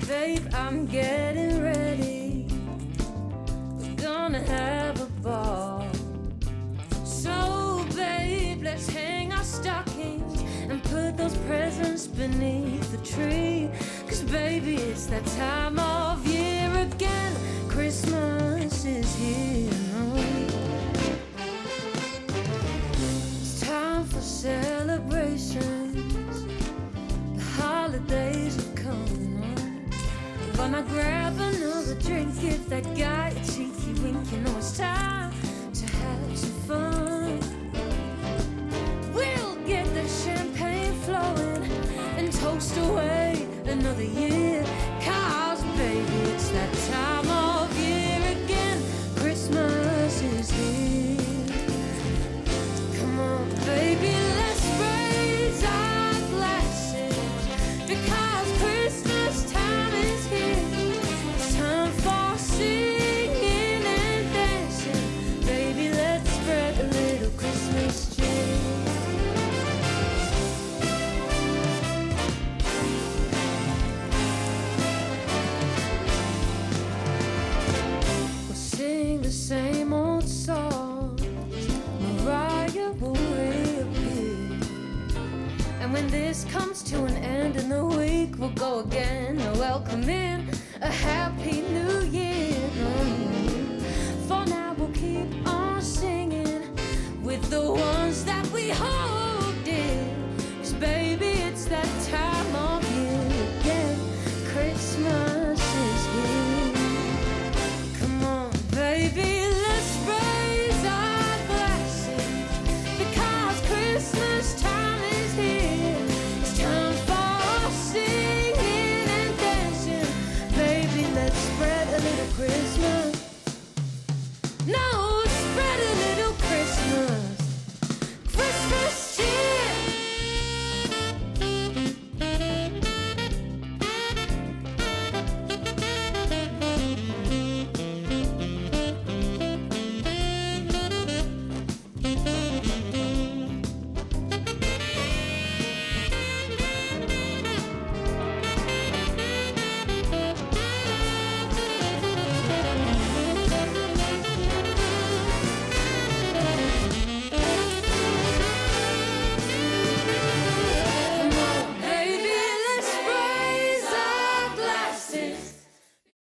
Babe, I'm getting ready. We're gonna have a ball. So, babe, let's hang our stockings and put those presents beneath the tree. 'Cause, baby, it's that time of year again. Christmas is here. It's time for celebrations. The holidays have come. Gonna grab another drink, give that guy a cheeky wink. You know it's time to have some fun. We'll get the champagne flowing and toast away another year. 'Cause baby, it's that time of year again. Christmas is here. Come on, baby, let's raise our glasses, because Christmas time is here. It's time for singing and dancing. Baby, let's spread a little Christmas cheer. We'll sing the same old songs. Mariah will reappear. And when this comes to an end in the week, we'll go again, welcome in a happy